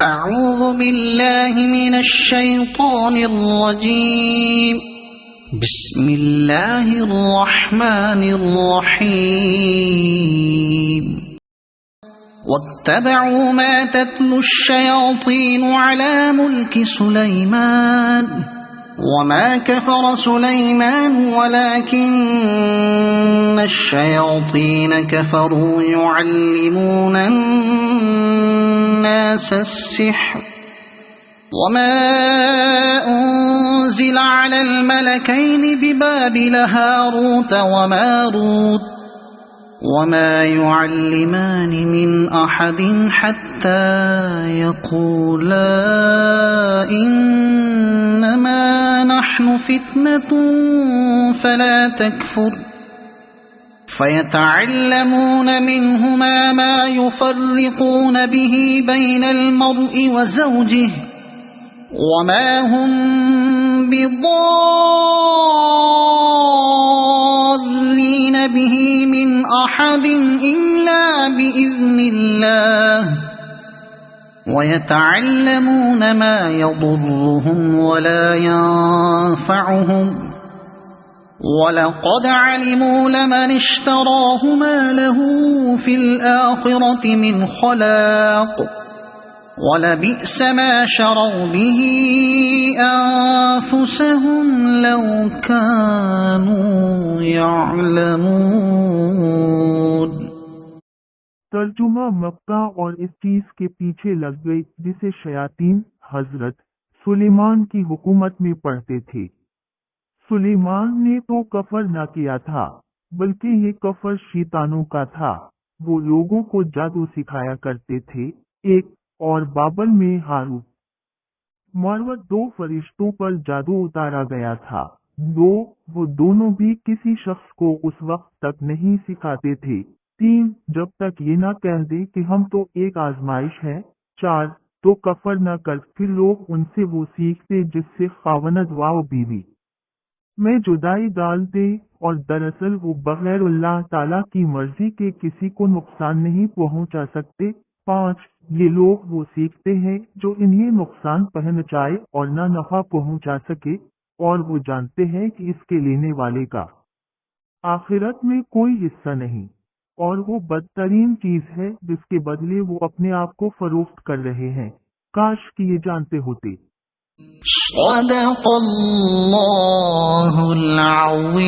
أعوذ بالله من الشيطان الرجيم بسم الله الرحمن الرحيم واتبعوا ما تتلو الشياطين على ملك سليمان وما كفر سليمان ولكن الشياطين كفروا يعلمون الناس السحر وما أنزل على الملكين ببابل هاروت وماروت وما يعلمان من أحد حتى يقولا إنما نحن فتنة فلا تكفر فيتعلمون منهما ما يفرقون به بين المرء وزوجه وما هم بضارين به من أحد إلا بإذن الله ويتعلمون ما يضرهم ولا ينفعهم وَلَقَدْ عَلِمُوا لَمَنِ اشْتَرَاهُ مَا لَهُ فِي الْآخِرَةِ مِنْ خَلَاقٍ وَلَبِئْسَ مَا شَرَوْا بِهِ أَنفُسَهُمْ لَوْ كَانُوا يَعْلَمُونَ۔ ترجمہ مکہ اور اس چیز کے پیچھے لگ گئی جسے شیاطین حضرت سلیمان کی حکومت میں پڑھتے تھے۔ سلیمان نے تو کفر نہ کیا تھا بلکہ یہ کفر شیطانوں کا تھا۔ وہ لوگوں کو جادو سکھایا کرتے تھے۔ ایک اور بابل میں ہاروت ماروت دو فرشتوں پر جادو اتارا گیا تھا۔ وہ دونوں بھی کسی شخص کو اس وقت تک نہیں سکھاتے تھے۔ 3 جب تک یہ نہ کہہ دے کہ ہم تو ایک آزمائش ہے۔ 4 تو کفر نہ کر، پھر لوگ ان سے وہ سیکھتے جس سے خاوند و بیوی میں جدائی ڈال دے، اور دراصل وہ بغیر اللہ تعالیٰ کی مرضی کے کسی کو نقصان نہیں پہنچا سکتے۔ 5 یہ لوگ وہ سیکھتے ہیں جو انہیں نقصان پہنچائے اور نہ نفع پہنچا سکے، اور وہ جانتے ہیں کہ اس کے لینے والے کا آخرت میں کوئی حصہ نہیں، اور وہ بدترین چیز ہے جس کے بدلے وہ اپنے آپ کو فروخت کر رہے ہیں۔ کاش کہ یہ جانتے ہوتے۔ صدق اللہ العظیم۔